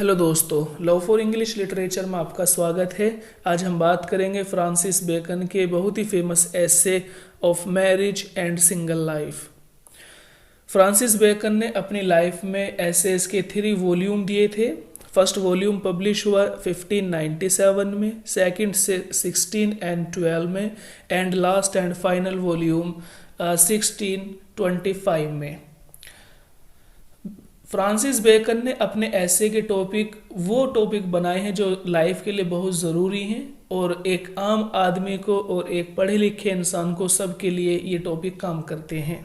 Hello दोस्तों, love for English literature में आपका स्वागत है। आज हम बात करेंगे फ्रांसिस बेकन के बहुत ही famous essay of marriage and single life. Francis Bacon ने अपनी लाइफ में एसेस के 3 वॉल्यूम दिए थे। फर्स्ट वॉल्यूम पब्लिश हुआ 1597 में, सेकंड से 16 एंड 12 में, and last and final volume 1625 में। फ्रांसिस बेकन ने अपने ऐसे के वो टॉपिक बनाए हैं जो लाइफ के लिए बहुत ज़रूरी हैं और एक आम आदमी को और एक पढ़े लिखे इंसान को सबके लिए ये टॉपिक काम करते हैं।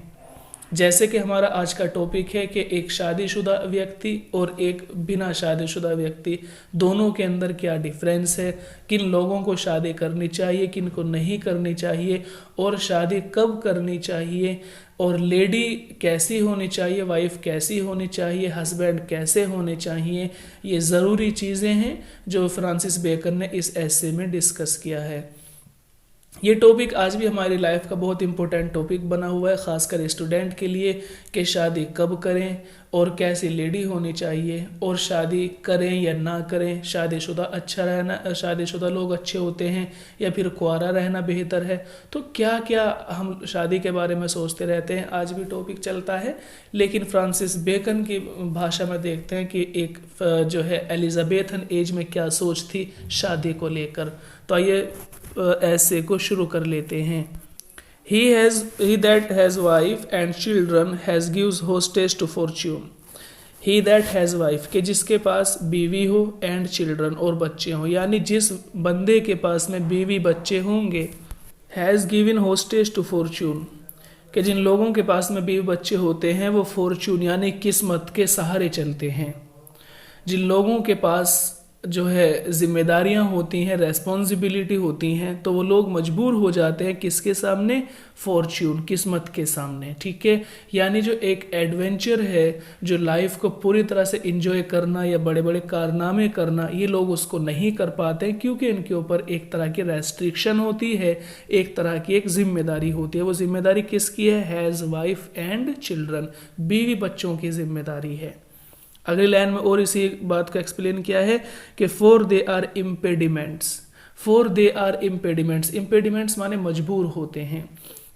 जैसे कि हमारा आज का टॉपिक है कि एक शादीशुदा व्यक्ति और एक बिना शादीशुदा व्यक्ति दोनों के अंदर क्या डिफरेंस है, किन लोगों को शादी करनी चाहिए, किन को नहीं करनी चाहिए, और शादी कब करनी चाहिए, और लेडी कैसी होनी चाहिए, वाइफ कैसी होनी चाहिए, हस्बैंड कैसे होने चाहिए। ये ज़रूरी चीज़ें हैं जो फ्रांसिस बेकन ने इस एसे में डिस्कस किया है। ये टॉपिक आज भी हमारी लाइफ का बहुत इंपॉर्टेंट टॉपिक बना हुआ है, ख़ासकर स्टूडेंट के लिए, कि शादी कब करें और कैसी लेडी होनी चाहिए, और शादी करें या ना करें, शादीशुदा अच्छा रहना, शादीशुदा लोग अच्छे होते हैं या फिर कुंवारा रहना बेहतर है। तो क्या क्या हम शादी के बारे में सोचते रहते हैं, आज भी टॉपिक चलता है। लेकिन फ्रांसिस बेकन की भाषा में देखते हैं कि एक जो है एलिजाबेथन एज में क्या सोच थी शादी को लेकर। तो आइए ऐसे को शुरू कर लेते हैं। He that has wife and children has gives hostage to fortune. He that has wife, के जिसके पास बीवी हो एंड चिल्ड्रन और बच्चे हों, यानी जिस बंदे के पास में बीवी बच्चे होंगे, has given hostage to fortune, कि जिन लोगों के पास में बीवी बच्चे होते हैं वो फॉर्चून यानी किस्मत के सहारे चलते हैं। जिन लोगों के पास जो है जिम्मेदारियां होती हैं, रेस्पॉन्सिबिलिटी होती हैं, तो वो लोग मजबूर हो जाते हैं किसके सामने? फॉर्च्यून, किस्मत के सामने। ठीक है, यानी जो एक एडवेंचर है, जो लाइफ को पूरी तरह से एंजॉय करना या बड़े बड़े कारनामे करना, ये लोग उसको नहीं कर पाते क्योंकि इनके ऊपर एक तरह की रेस्ट्रिक्शन होती है, एक तरह की एक जिम्मेदारी होती है। वो जिम्मेदारी किसकी है? हैज़ वाइफ एंड चिल्ड्रन, बीवी बच्चों की जिम्मेदारी है। अगली लाइन में और इसी बात को एक्सप्लेन किया है कि for they are impediments. For they are impediments, impediments माने मजबूर होते हैं,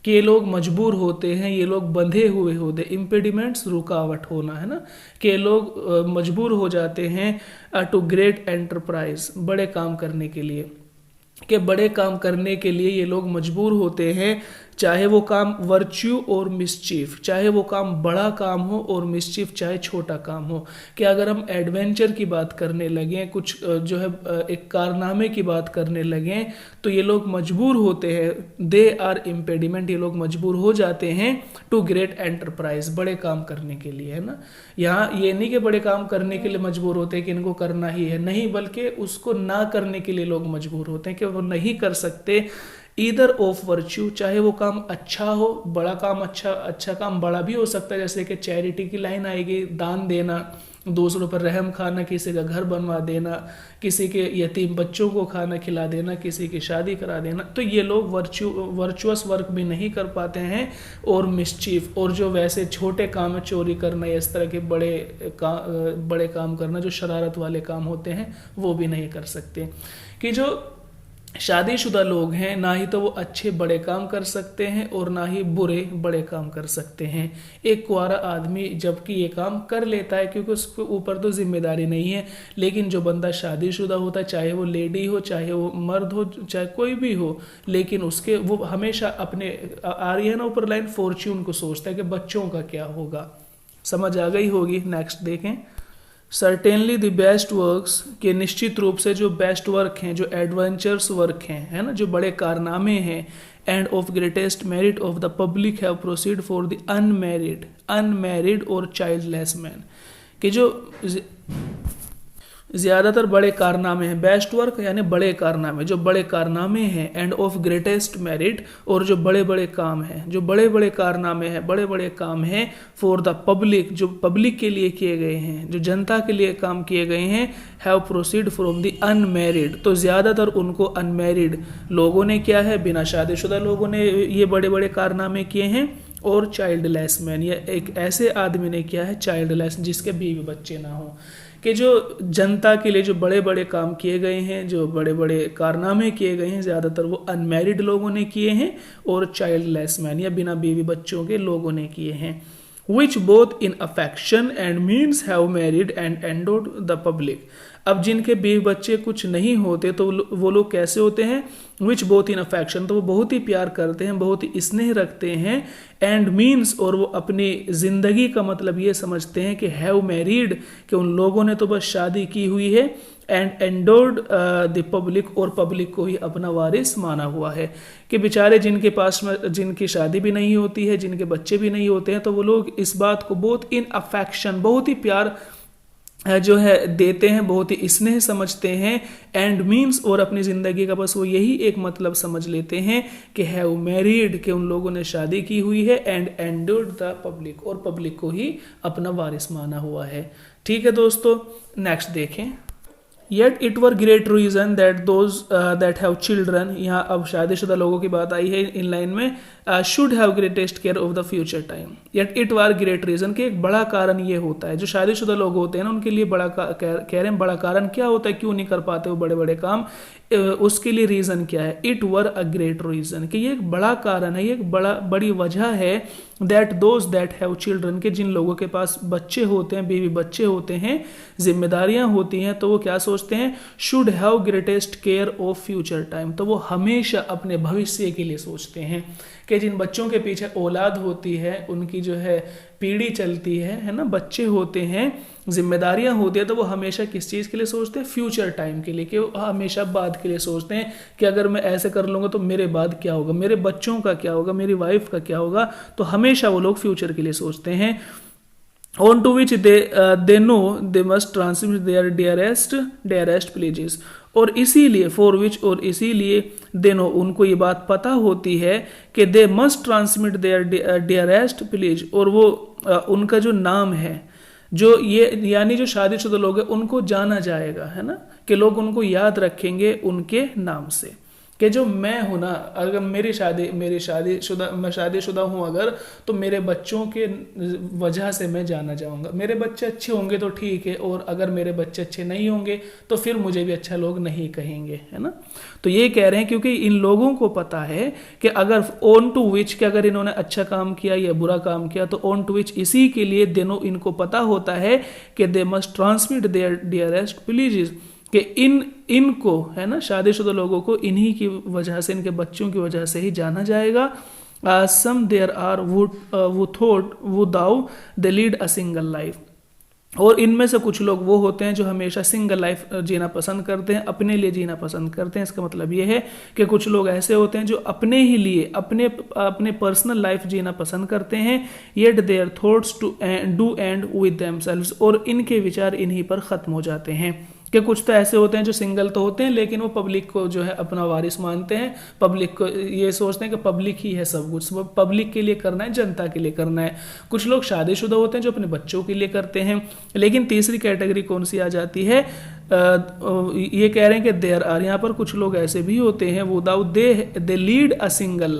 कि ये लोग मजबूर होते हैं, ये लोग बंधे हुए होते। इम्पेडिमेंट्स रुकावट होना है ना, कि ये लोग मजबूर हो जाते हैं टू ग्रेट एंटरप्राइज, बड़े काम करने के लिए, कि बड़े काम करने के लिए ये लोग मजबूर होते हैं, चाहे वो काम वर्च्यू और मिसचीफ, चाहे वो काम बड़ा काम हो, और मिसचीफ चाहे छोटा काम हो। कि अगर हम एडवेंचर की बात करने लगें, कुछ जो है एक कारनामे की बात करने लगें, तो ये लोग मजबूर होते हैं, दे आर इम्पेडिमेंट, ये लोग मजबूर हो जाते हैं टू ग्रेट एंटरप्राइज, बड़े काम करने के लिए, है ना। यहाँ ये नहीं कि बड़े काम करने के लिए मजबूर होते हैं कि इनको करना ही है, नहीं, बल्कि उसको ना करने के लिए लोग मजबूर होते हैं कि वो नहीं कर सकते। ईदर ऑफ वर्च्यू, चाहे वो काम अच्छा हो, बड़ा काम, अच्छा काम बड़ा भी हो सकता है, जैसे कि चैरिटी की लाइन आएगी, दान देना, दूसरों पर रहम खाना, किसी का घर बनवा देना, किसी के यतीम बच्चों को खाना खिला देना, किसी की शादी करा देना। तो ये लोग वर्चुअस वर्क भी नहीं कर पाते हैं, और मिसचीफ, और जो वैसे छोटे काम है, चोरी करना या इस तरह के बड़े काम करना, जो शरारत वाले काम होते हैं, वो भी नहीं कर सकते। कि जो शादीशुदा लोग हैं, ना ही तो वो अच्छे बड़े काम कर सकते हैं और ना ही बुरे बड़े काम कर सकते हैं। एक कुंवारा आदमी जबकि ये काम कर लेता है क्योंकि उसके ऊपर तो जिम्मेदारी नहीं है, लेकिन जो बंदा शादीशुदा होता है, चाहे वो लेडी हो, चाहे वो मर्द हो, चाहे कोई भी हो, लेकिन उसके वो हमेशा अपने आ रही है ना ऊपर लाइन, फॉर्च्यून को सोचता है कि बच्चों का क्या होगा। समझ आ गई होगी। नेक्स्ट देखें। सर्टेनली द बेस्ट वर्क्स, के निश्चित रूप से जो बेस्ट वर्क हैं, जो एडवेंचर्स वर्क हैं, है ना, जो बड़े कारनामे हैं, end of greatest merit of the public have proceed for the unmarried और चाइल्डलेस मैन, कि जो ज़्यादातर बड़े कारनामे हैं, बेस्ट वर्क यानी बड़े कारनामे, जो बड़े कारनामे हैं, एंड ऑफ ग्रेटेस्ट मेरिट, और जो बड़े बड़े काम हैं, जो बड़े बड़े कारनामे हैं, बड़े बड़े काम हैं, फॉर द पब्लिक, जो पब्लिक के लिए किए गए हैं, जो जनता के लिए काम किए गए हैं, have proceed from the unmarried, तो ज़्यादातर उनको अनमैरिड लोगों ने किया है, बिना शादीशुदा लोगों ने ये बड़े बड़े कारनामे किए हैं, और चाइल्डलेस मैन, या एक ऐसे आदमी ने किया है चाइल्डलेस, जिसके बीवी बच्चे ना हो। कि जो जनता के लिए जो बड़े बड़े काम किए गए हैं, जो बड़े बड़े कारनामे किए गए हैं, ज़्यादातर वो अनमैरिड लोगों ने किए हैं और चाइल्डलेस मैन या बिना बीवी बच्चों के लोगों ने किए हैं। which both in affection and means have married and endowed the public। अब जिनके बीवी बच्चे कुछ नहीं होते तो वो लोग कैसे होते हैं? which both in affection, तो वो बहुत ही प्यार करते हैं, बहुत ही स्नेह रखते हैं, and means, और वो अपनी ज़िंदगी का मतलब ये समझते हैं कि have married, कि उन लोगों ने तो बस शादी की हुई है, एंड एंडोर्ड द पब्लिक, और पब्लिक को ही अपना वारिस माना हुआ है। कि बेचारे जिनके पास में जिनकी शादी भी नहीं होती है, जिनके बच्चे भी नहीं होते हैं, तो वो लोग इस बात को बहुत इन अफेक्शन, बहुत ही प्यार जो है देते हैं, बहुत ही स्नेह समझते हैं, एंड मीन्स, और अपनी ज़िंदगी का बस वो यही एक मतलब समझ लेते हैं कि हैव मैरिड, कि उन लोगों ने शादी की हुई है, एंड एंडोर्ड द पब्लिक, और पब्लिक को ही अपना वारिस माना हुआ है। ठीक है दोस्तों, नेक्स्ट देखें। Yet it were great reason that those that have children, यहाँ अब शादीशुदा लोगों की बात आई है इन लाइन में, should have greatest care of the future time। Yet it were great reason, कि एक बड़ा कारण ये होता है, जो शादीशुदा लोग होते हैं ना उनके लिए बड़ा कह रहे हैं बड़ा कारण क्या होता है, क्यों नहीं कर पाते वो बड़े बड़े काम, उसके लिए रीज़न क्या है? It were a great reason, कि ये एक बड़ा कारण है, ये एक बड़ी वजह है, that those that have children, के जिन लोगों के पास बच्चे होते हैं, बीवी बच्चे होते हैं, जिम्मेदारियां होती हैं, तो वो क्या सोचते हैं? Should have greatest care of future time, तो वो हमेशा अपने भविष्य के लिए सोचते हैं, कि जिन बच्चों के पीछे औलाद होती है, उनकी जो है पीढ़ी चलती है ना, बच्चे होते हैं, जिम्मेदारियां होती है, तो वो हमेशा किस चीज़ के लिए सोचते हैं? फ्यूचर टाइम के लिए, कि वो हमेशा बाद के लिए सोचते हैं कि अगर मैं ऐसे कर लूँगा तो मेरे बाद क्या होगा, मेरे बच्चों का क्या होगा, मेरी वाइफ का क्या होगा, तो हमेशा वो लोग फ्यूचर के लिए सोचते हैं। On to which they know they must transmit their dearest pleasures, और इसीलिए फॉर विच, और इसीलिए दे नो, उनको ये बात पता होती है कि they must transmit their dearest pleas, और वो उनका जो नाम है, जो ये यानी जो शादीशुदा लोग हैं उनको जाना जाएगा, है ना, कि लोग उनको याद रखेंगे उनके नाम से, कि जो मैं हूँ ना, अगर मैं शादीशुदा हूँ अगर, तो मेरे बच्चों के वजह से मैं जाना जाऊँगा। मेरे बच्चे अच्छे होंगे तो ठीक है, और अगर मेरे बच्चे अच्छे नहीं होंगे तो फिर मुझे भी अच्छा लोग नहीं कहेंगे, है ना। तो ये कह रहे हैं क्योंकि इन लोगों को पता है कि अगर ऑन टू विच, कि अगर इन्होंने अच्छा काम किया या बुरा काम किया, तो ऑन टू विच, इसी के लिए दोनों इनको पता होता है कि they must transmit their dearest pleases, कि इनको, है ना, शादीशुदा लोगों को इन्हीं की वजह से, इनके बच्चों की वजह से ही जाना जाएगा। सम देयर आर वो थॉट वो though they lead a single life, और इनमें से कुछ लोग वो होते हैं जो हमेशा सिंगल लाइफ जीना पसंद करते हैं, अपने लिए जीना पसंद करते हैं। इसका मतलब ये है कि कुछ लोग ऐसे होते हैं जो अपने ही लिए अपने पर्सनल लाइफ जीना पसंद करते हैं, yet their thoughts to do and with themselves, और इनके विचार इन्हीं पर ख़त्म हो जाते हैं। कि कुछ तो ऐसे होते हैं जो सिंगल तो होते हैं लेकिन वो पब्लिक को जो है अपना वारिस मानते हैं, पब्लिक को ये सोचते हैं कि पब्लिक ही है सब कुछ, वो पब्लिक के लिए करना है, जनता के लिए करना है। कुछ लोग शादीशुदा होते हैं जो अपने बच्चों के लिए करते हैं। लेकिन तीसरी कैटेगरी कौन सी आ जाती है? ये कह रहे हैं कि देयर आर, यहाँ पर कुछ लोग ऐसे भी होते हैं, वो though they lead a single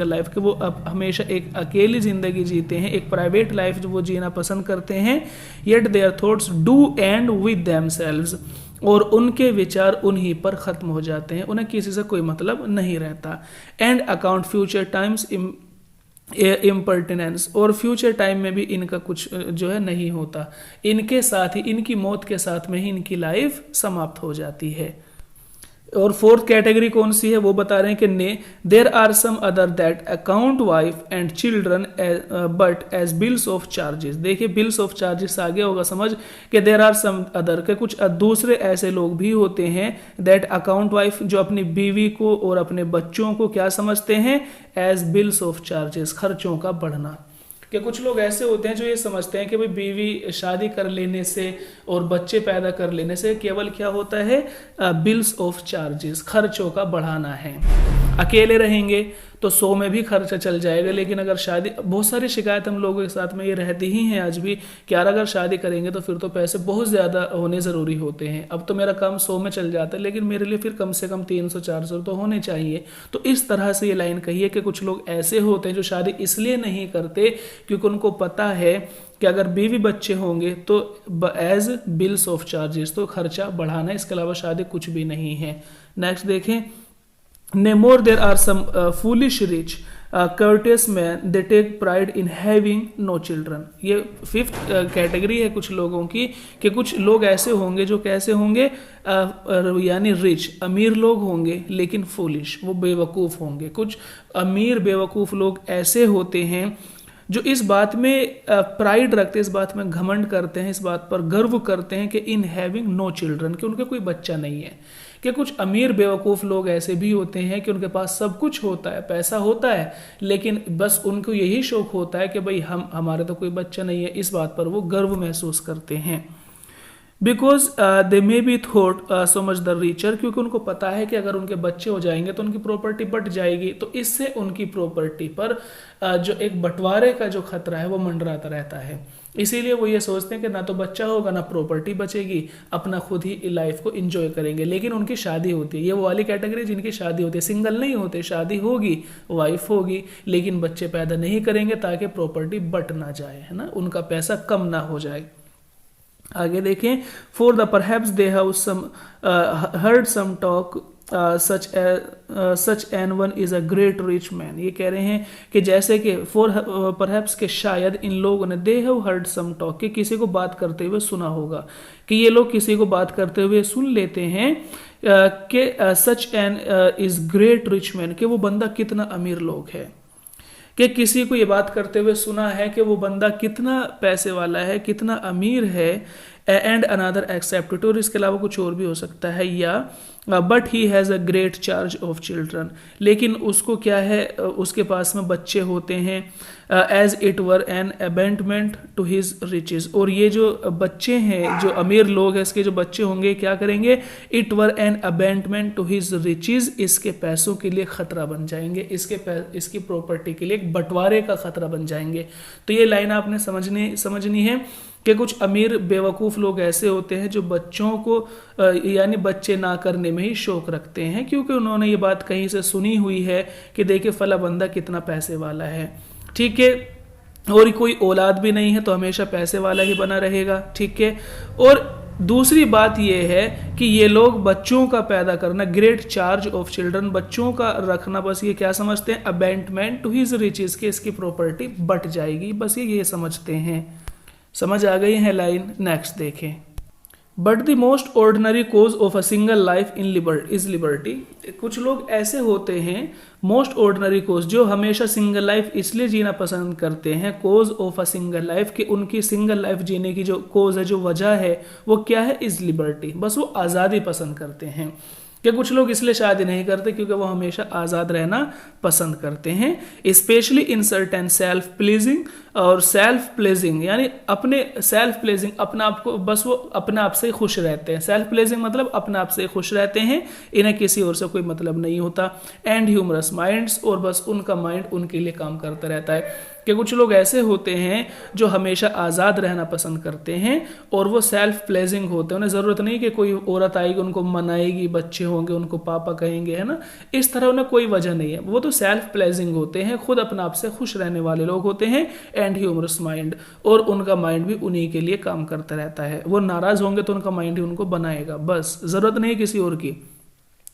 life, कि वो अब हमेशा एक अकेली जिंदगी जीते हैं, एक प्राइवेट लाइफ जो वो जीना पसंद करते हैं। Yet their thoughts do and with themselves, और उनके विचार उन्हीं पर ख़त्म हो जाते हैं, उन्हें किसी से कोई मतलब नहीं रहता। एंड अकाउंट फ्यूचर टाइम्स इम्पर्टिनेंस, और फ्यूचर टाइम में भी इनका कुछ जो है नहीं होता, इनके साथ ही, इनकी मौत के साथ में ही इनकी लाइफ समाप्त हो जाती है। और फोर्थ कैटेगरी कौन सी है वो बता रहे हैं कि nay there are some other that account wife and children but as bills of charges. देखिए बिल्स ऑफ चार्जेस आगे होगा समझ, कि देर आर सम अदर, के कुछ दूसरे ऐसे लोग भी होते हैं दैट अकाउंट वाइफ, जो अपनी बीवी को और अपने बच्चों को क्या समझते हैं? एज बिल्स ऑफ चार्जेस, खर्चों का बढ़ना। कि कुछ लोग ऐसे होते हैं जो ये समझते हैं कि भाई बीवी शादी कर लेने से और बच्चे पैदा कर लेने से केवल क्या होता है? बिल्स ऑफ चार्जेस, खर्चों का बढ़ाना है। अकेले रहेंगे तो 100 में भी खर्चा चल जाएगा, लेकिन अगर शादी, बहुत सारी शिकायत हम लोगों के साथ में ये रहती ही हैं आज भी कि यार अगर शादी करेंगे तो फिर तो पैसे बहुत ज़्यादा होने ज़रूरी होते हैं। अब तो मेरा काम 100 में चल जाता है, लेकिन मेरे लिए फिर कम से कम 300-400 तो होने चाहिए। तो इस तरह से ये लाइन कही है कि कुछ लोग ऐसे होते हैं जो शादी इसलिए नहीं करते क्योंकि उनको पता है कि अगर बीवी बच्चे होंगे तो एज बिल्स ऑफ चार्जेस, तो खर्चा बढ़ाना, इसके अलावा शायद कुछ भी नहीं है। नेक्स्ट देखें, Nay, more there are some foolish rich, courteous men, they take pride in having no children। ये फिफ्थ कैटेगरी है कुछ लोगों की, कि कुछ लोग ऐसे होंगे जो कैसे होंगे, यानी रिच, अमीर लोग होंगे लेकिन फूलिश, वो बेवकूफ़ होंगे। कुछ अमीर बेवकूफ़ लोग ऐसे होते हैं जो इस बात में प्राइड रखते हैं, इस बात में घमंड करते हैं, इस बात पर गर्व करते हैं कि इन हैविंग नो चिल्ड्रन, कि उनके कोई बच्चा नहीं है। कि कुछ अमीर बेवकूफ़ लोग ऐसे भी होते हैं कि उनके पास सब कुछ होता है, पैसा होता है, लेकिन बस उनको यही शौक होता है कि भाई हमारे तो कोई बच्चा नहीं है, इस बात पर वो गर्व महसूस करते हैं। Because they may be thought so much the richer, क्योंकि उनको पता है कि अगर उनके बच्चे हो जाएंगे तो उनकी प्रॉपर्टी बट जाएगी, तो इससे उनकी प्रॉपर्टी पर जो एक बंटवारे का जो खतरा है वो मंडराता रहता है। इसीलिए वो ये सोचते हैं कि ना तो बच्चा होगा ना प्रॉपर्टी बचेगी, अपना खुद ही लाइफ को एंजॉय करेंगे। लेकिन उनकी शादी होती है, ये वो वाली कैटेगरी जिनकी शादी होती है, सिंगल नहीं होते, शादी होगी, वाइफ होगी, लेकिन बच्चे पैदा नहीं करेंगे ताकि प्रॉपर्टी बट ना जाए, है ना, उनका पैसा कम ना हो जाए। आगे देखें, for the perhaps they have some heard some talk such an one is a great rich man. ये कह रहे हैं कि जैसे कि फॉर परहैप्स के शायद इन लोगों ने they have heard some talk, कि किसी को बात करते हुए सुना होगा, कि ये लोग किसी को बात करते हुए सुन लेते हैं कि such an is great rich man, कि वो बंदा कितना अमीर लोग है, कि किसी को ये बात करते हुए सुना है कि वो बंदा कितना पैसे वाला है, कितना अमीर है, एंड अनदर एक्सेप्ट, और इसके अलावा कुछ और भी हो सकता है, या but he has a great charge of children, लेकिन उसको क्या है, उसके पास में बच्चे होते हैं, as it were an abatement to his riches, और ये जो बच्चे हैं, जो अमीर लोग हैं, इसके जो बच्चे होंगे क्या करेंगे, it were an abatement to his riches, इसके पैसों के लिए खतरा बन जाएंगे, इसकी प्रॉपर्टी के लिए एक बंटवारे का खतरा बन जाएंगे। तो ये लाइन आपने समझनी है कि कुछ अमीर बेवकूफ़ लोग ऐसे होते हैं जो बच्चों को यानी बच्चे ना करने में ही शौक रखते हैं, क्योंकि उन्होंने ये बात कहीं से सुनी हुई है कि देखिए फला बंदा कितना पैसे वाला है, ठीक है, और कोई औलाद भी नहीं है तो हमेशा पैसे वाला ही बना रहेगा, ठीक है। और दूसरी बात यह है कि ये लोग बच्चों का पैदा करना, ग्रेट चार्ज ऑफ चिल्ड्रन, बच्चों का रखना, बस ये क्या समझते हैं, अबेंटमेंट टू हिज रिचेज, के इसकी प्रॉपर्टी बट जाएगी, बस ये समझते हैं। समझ आ गई है लाइन। नेक्स्ट देखें, but the most ordinary cause of a single life is liberty. कुछ लोग ऐसे होते हैं, मोस्ट ऑर्डिनरी कोज, जो हमेशा सिंगल लाइफ इसलिए जीना पसंद करते हैं, cause of a single life, कि उनकी सिंगल लाइफ जीने की जो कोज है, जो वजह है, वो क्या है, इज लिबर्टी, बस वो आज़ादी पसंद करते हैं। कि कुछ लोग इसलिए शादी नहीं करते क्योंकि वो हमेशा आज़ाद रहना पसंद करते हैं, specially in certain self pleasing, और सेल्फ प्लेजिंग यानी अपने सेल्फ प्लेजिंग, अपने आप को बस वो अपने आप से खुश रहते हैं, सेल्फ प्लेजिंग मतलब अपने आप से खुश रहते हैं, इन्हें किसी और से कोई मतलब नहीं होता, एंड ह्यूमरस माइंड्स, और बस उनका माइंड उनके लिए काम करता रहता है। कि कुछ लोग ऐसे होते हैं जो हमेशा आज़ाद रहना पसंद करते हैं और वो सेल्फ प्लेजिंग होते हैं, उन्हें ज़रूरत नहीं कि कोई औरत आएगी उनको मनाएगी, बच्चे होंगे उनको पापा कहेंगे, है ना, इस तरह उन्हें कोई वजह नहीं है, वो तो सेल्फ प्लेजिंग होते हैं, खुद अपने आप से खुश रहने वाले लोग होते हैं, एंड ह्यूमरस माइंड, और उनका माइंड भी उन्हीं के लिए काम करता रहता है, वो नाराज़ होंगे तो उनका माइंड ही उनको बनाएगा, बस ज़रूरत नहीं किसी और की।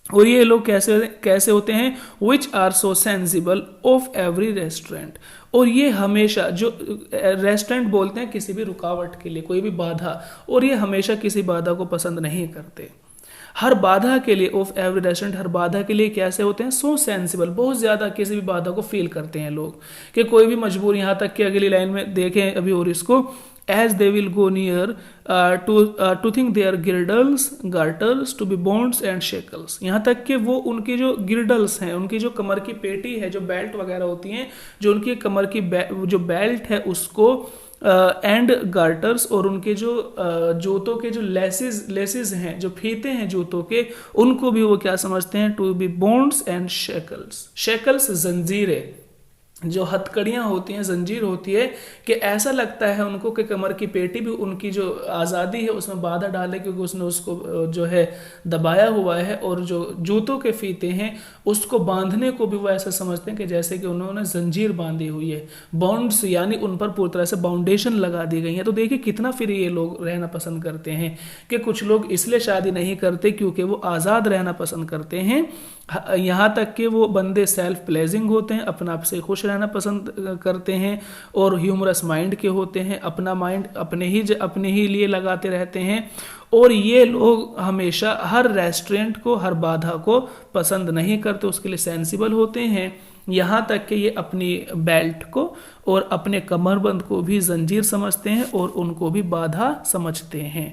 और ये लोग कैसे होते हैं, which are so sensible of every restaurant, और ये हमेशा, जो रेस्टोरेंट बोलते हैं किसी भी रुकावट के लिए, कोई भी बाधा, और ये हमेशा किसी बाधा को पसंद नहीं करते, हर बाधा के लिए, ऑफ एवरी रेस्टोरेंट, हर बाधा के लिए कैसे होते हैं, सो सेंसिबल, बहुत ज़्यादा किसी भी बाधा को फील करते हैं लोग, कि कोई भी मजबूर, यहाँ तक कि अगली लाइन में देखें अभी और इसको, as they will go near to think their girdles, garters to be bonds and shackles, यहाँ तक कि वो उनकी जो गिरडल्स हैं, उनकी जो कमर की पेटी है, जो बेल्ट वगैरह होती हैं, जो उनकी कमर की जो बेल्ट है उसको, एंड गार्टर्स, और उनके जो जूतों के जो लेसेस हैं, जो फीते हैं जूतों के, उनको भी वो क्या समझते हैं, to be bonds and shackles, जंजीरें, जो हथकड़ियाँ होती हैं, जंजीर होती है, कि ऐसा लगता है उनको कि कमर की पेटी भी उनकी जो आज़ादी है उसमें बाधा डाले, क्योंकि उसने उसको जो है दबाया हुआ है। और जो जूतों के फीते हैं उसको बांधने को भी वो ऐसा समझते हैं कि जैसे कि उन्होंने जंजीर बांधी हुई है, बॉन्ड्स, यानी उन पर पूरी तरह से बाउंडेशन लगा दी गई है। तो देखिए कितना फिर ये लोग रहना पसंद करते हैं, कि कुछ लोग इसलिए शादी नहीं करते क्योंकि वो आज़ाद रहना पसंद करते हैं। यहाँ तक कि वो बंदे सेल्फ प्लेजिंग होते हैं, अपना आप से खुश रहना पसंद करते हैं, और ह्यूमरस माइंड के होते हैं, अपना माइंड अपने ही लिए लगाते रहते हैं। और ये लोग हमेशा हर रेस्टोरेंट को, हर बाधा को पसंद नहीं करते, उसके लिए सेंसिबल होते हैं। यहाँ तक कि ये अपनी बेल्ट को और अपने कमरबंद को भी जंजीर समझते हैं और उनको भी बाधा समझते हैं।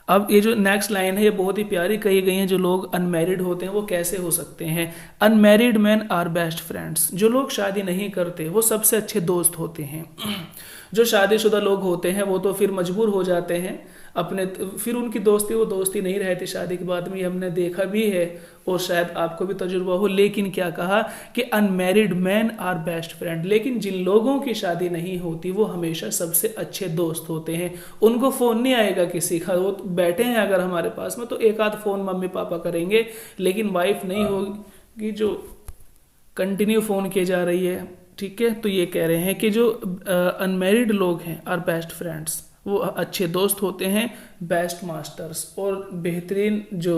अब ये जो नेक्स्ट लाइन है ये बहुत ही प्यारी कही गई है। जो लोग अनमैरिड होते हैं वो कैसे हो सकते हैं? Unmarried man are best friends. जो लोग शादी नहीं करते वो सबसे अच्छे दोस्त होते हैं। जो शादीशुदा लोग होते हैं वो तो फिर मजबूर हो जाते हैं अपने, फिर उनकी दोस्ती वो दोस्ती नहीं रहती शादी के बाद में, ये हमने देखा भी है और शायद आपको भी तजुर्बा हो। लेकिन क्या कहा कि unmarried man are best friend, लेकिन जिन लोगों की शादी नहीं होती वो हमेशा सबसे अच्छे दोस्त होते हैं। उनको फ़ोन नहीं आएगा किसी का, वो बैठे हैं अगर हमारे पास में तो एक आध फ़ोन मम्मी पापा करेंगे, लेकिन वाइफ नहीं होगी जो कंटिन्यू फ़ोन किए जा रही है। ठीक है, तो ये कह रहे हैं कि जो अनमैरिड लोग हैं आर बेस्ट फ्रेंड्स, वो अच्छे दोस्त होते हैं, बेस्ट मास्टर्स, और बेहतरीन जो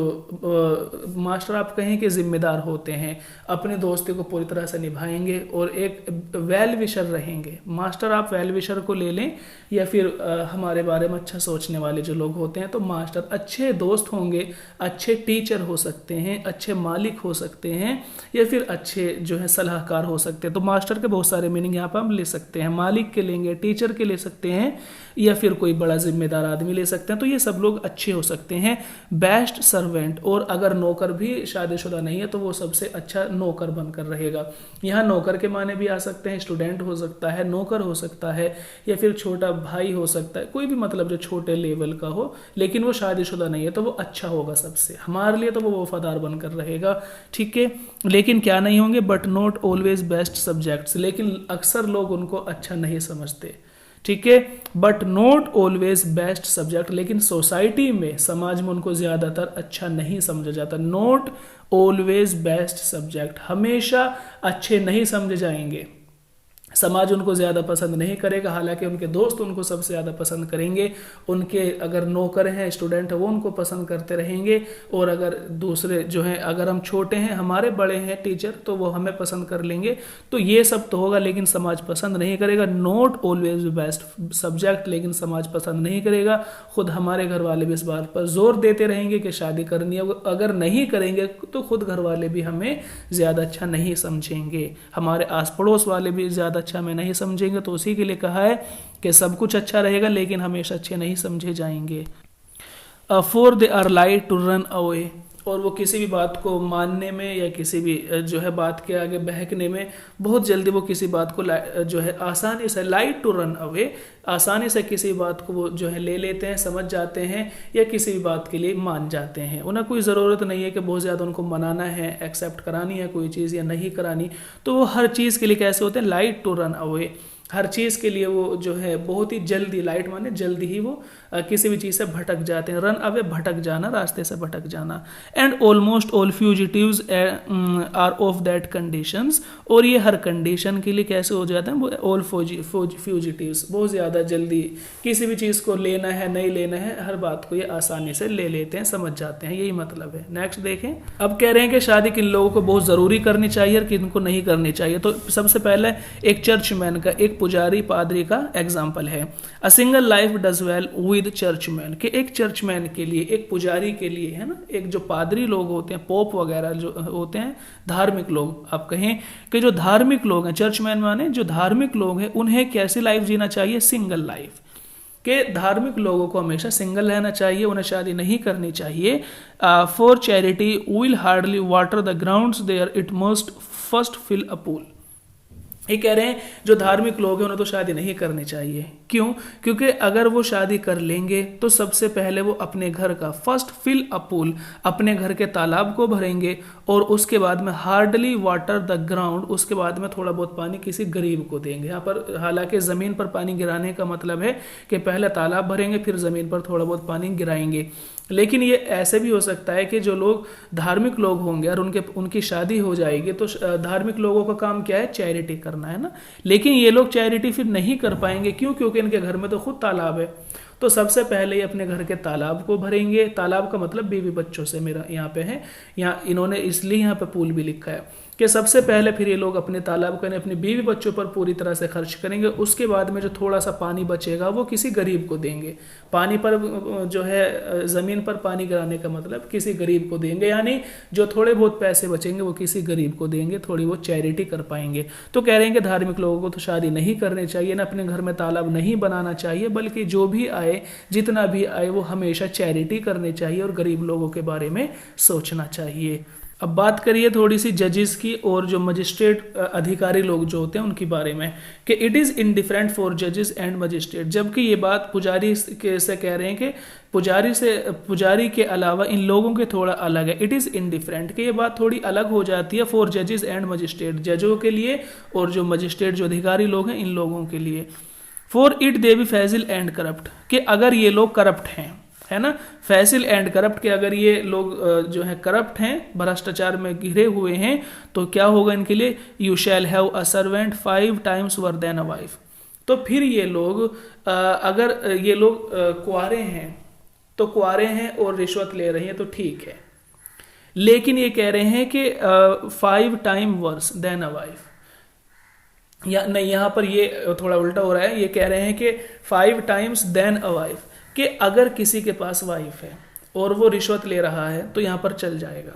मास्टर आप कहें कि जिम्मेदार होते हैं, अपने दोस्ती को पूरी तरह से निभाएंगे और एक वेल विशर रहेंगे। मास्टर आप वेल विशर को ले लें या फिर हमारे बारे में अच्छा सोचने वाले जो लोग होते हैं, तो मास्टर अच्छे दोस्त होंगे, अच्छे टीचर हो सकते हैं, अच्छे मालिक हो सकते हैं, या फिर अच्छे जो है सलाहकार हो सकते हैं। तो मास्टर के बहुत सारे मीनिंग यहाँ पर हम ले सकते हैं, मालिक के लेंगे, टीचर के ले सकते हैं, या फिर कोई बड़ा जिम्मेदार आदमी ले सकते हैं। तो ये सब लोग अच्छे हो सकते हैं। बेस्ट सर्वेंट, और अगर नौकर भी शादीशुदा नहीं है तो वो सबसे अच्छा नौकर बनकर रहेगा। यहाँ नौकर के माने भी आ सकते हैं, स्टूडेंट हो सकता है, नौकर हो सकता है, या फिर छोटा भाई हो सकता है, कोई भी मतलब जो छोटे लेवल का हो, लेकिन वो शादीशुदा नहीं है तो वो अच्छा होगा सबसे हमारे लिए, तो वो वफादार बनकर रहेगा। ठीक है, लेकिन क्या नहीं होंगे? But not always best subjects, लेकिन अक्सर लोग उनको अच्छा नहीं समझते। ठीक है, but not always best subject, लेकिन सोसाइटी में, समाज में उनको ज़्यादातर अच्छा नहीं समझा जाता। नॉट ऑलवेज बेस्ट सब्जेक्ट, हमेशा अच्छे नहीं समझे जाएंगे, समाज उनको ज़्यादा पसंद नहीं करेगा, हालांकि उनके दोस्त उनको सबसे ज़्यादा पसंद करेंगे। उनके अगर नौकर हैं, स्टूडेंट है, वो उनको पसंद करते रहेंगे, और अगर दूसरे जो हैं, अगर हम छोटे हैं, हमारे बड़े हैं टीचर, तो वो हमें पसंद कर लेंगे। तो ये सब तो होगा, लेकिन समाज पसंद नहीं करेगा। नॉट ऑलवेज बेस्ट सब्जेक्ट, लेकिन समाज पसंद नहीं करेगा। खुद हमारे घर वाले भी इस बात पर जोर देते रहेंगे कि शादी करनी है, अगर नहीं करेंगे तो खुद घर वाले भी हमें ज़्यादा अच्छा नहीं समझेंगे, हमारे आस पड़ोस वाले भी ज़्यादा अच्छा में नहीं समझेंगे। तो उसी के लिए कहा है कि सब कुछ अच्छा रहेगा लेकिन हमेशा अच्छे नहीं समझे जाएंगे। For they are light to run away, और वो किसी भी बात को मानने में या किसी भी जो है बात के आगे बहकने में बहुत जल्दी वो किसी बात को जो है आसानी से, लाइट टू रन अवे, आसानी से किसी बात को वो जो है ले लेते हैं, समझ जाते हैं, या किसी भी बात के लिए मान जाते हैं। उन्हें कोई ज़रूरत नहीं है कि बहुत ज़्यादा उनको मनाना है, एक्सेप्ट करानी है कोई चीज़ या नहीं करानी। तो वो हर चीज़ के लिए कैसे होते हैं? लाइट टू रन अवे, हर चीज़ के लिए वो जो है बहुत ही जल्दी, लाइट माने जल्दी ही वो किसी भी चीज़ से भटक जाते हैं। रन अवे भटक जाना, रास्ते से भटक जाना। And almost all fugitives are of that conditions, और ये हर कंडीशन के लिए कैसे हो जाते हैं? ऑल फ्यूजिटिव्स, बहुत ज़्यादा जल्दी किसी भी चीज़ को लेना है, नहीं लेना है, हर बात को ये आसानी से ले लेते हैं, समझ जाते हैं, यही मतलब है। नेक्स्ट देखें, अब कह रहे हैं कि शादी किन लोगों को बहुत ज़रूरी करनी चाहिए और किनको नहीं करनी चाहिए। तो सबसे पहले एक चर्चमैन का, एक पुजारी पादरी का एग्जाम्पल है। अ single life does well with churchman, कि एक चर्चमैन के लिए, एक पुजारी के लिए, है ना, एक जो पादरी लोग होते हैं, पोप वगैरह जो होते हैं, धार्मिक लोग आप कहें कि जो धार्मिक लोग हैं, चर्चमैन माने जो धार्मिक लोग हैं, उन्हें कैसी लाइफ जीना चाहिए? सिंगल लाइफ, के धार्मिक लोगों को हमेशा सिंगल रहना चाहिए, उन्हें शादी नहीं करनी चाहिए। For charity will hardly water the grounds there, it must first fill a pool, ये कह रहे हैं जो धार्मिक लोग हैं उन्हें तो शादी नहीं करनी चाहिए। क्यों? क्योंकि अगर वो शादी कर लेंगे तो सबसे पहले वो अपने घर का फर्स्ट फिल अ पूल, अपने घर के तालाब को भरेंगे और उसके बाद में हार्डली वाटर द ग्राउंड, उसके बाद में थोड़ा बहुत पानी किसी गरीब को देंगे। यहाँ पर हालांकि ज़मीन पर पानी गिराने का मतलब है कि पहले तालाब भरेंगे फिर ज़मीन पर थोड़ा बहुत पानी गिराएंगे। लेकिन ये ऐसे भी हो सकता है कि जो लोग धार्मिक लोग होंगे और उनकी शादी हो जाएगी तो धार्मिक लोगों का काम क्या है? चैरिटी करना है ना। लेकिन ये लोग चैरिटी फिर नहीं कर पाएंगे। क्यों? क्योंकि इनके घर में तो खुद तालाब है। तो सबसे पहले ये अपने घर के तालाब को भरेंगे। तालाब का मतलब बीवी बच्चों से मेरा यहाँ पे है, यहाँ इन्होंने इसलिए यहाँ पे पूल भी लिखा है कि सबसे पहले फिर ये लोग अपने तालाब का अपने बीवी बच्चों पर पूरी तरह से खर्च करेंगे। उसके बाद में जो थोड़ा सा पानी बचेगा वो किसी गरीब को देंगे। पानी पर जो है ज़मीन पर पानी गिराने का मतलब किसी गरीब को देंगे, यानी जो थोड़े बहुत पैसे बचेंगे वो किसी गरीब को देंगे, थोड़ी बहुत चैरिटी कर पाएंगे। तो कह रहे हैं कि धार्मिक लोगों को तो शादी नहीं करनी चाहिए, ना अपने घर में तालाब नहीं बनाना चाहिए, बल्कि जो भी आए जितना भी आए वो हमेशा चैरिटी करनी चाहिए और गरीब लोगों के बारे में सोचना चाहिए। अब बात करिए थोड़ी सी जजेस की और जो मजिस्ट्रेट अधिकारी लोग जो होते हैं उनके बारे में कि इट इज़ इनडिफरेंट फॉर जजेस एंड मजिस्ट्रेट। जबकि ये बात पुजारी से कह रहे हैं कि पुजारी के अलावा इन लोगों के थोड़ा अलग है। इट इज़ इनडिफरेंट कि ये बात थोड़ी अलग हो जाती है फॉर जजेस एंड मजिस्ट्रेट, जजों के लिए और जो मजिस्ट्रेट जो अधिकारी लोग हैं इन लोगों के लिए। For it they be facile and corrupt, कि अगर ये लोग करप्ट हैं, है ना, फैसिल एंड करप्ट के अगर ये लोग जो है करप्ट हैं, भ्रष्टाचार में घिरे हुए हैं, तो क्या होगा इनके लिए? You shall have a servant 5 times worth than a wife. तो फिर ये लोग अगर ये लोग कुंवारे हैं तो कुंवारे हैं और रिश्वत ले रही हैं तो ठीक है। लेकिन ये कह रहे हैं कि 5 times worse than a wife, या नहीं, यहाँ पर ये थोड़ा उल्टा हो रहा है। ये कह रहे हैं कि 5 times देन अ वाइफ, कि अगर किसी के पास वाइफ है और वो रिश्वत ले रहा है तो यहाँ पर चल जाएगा,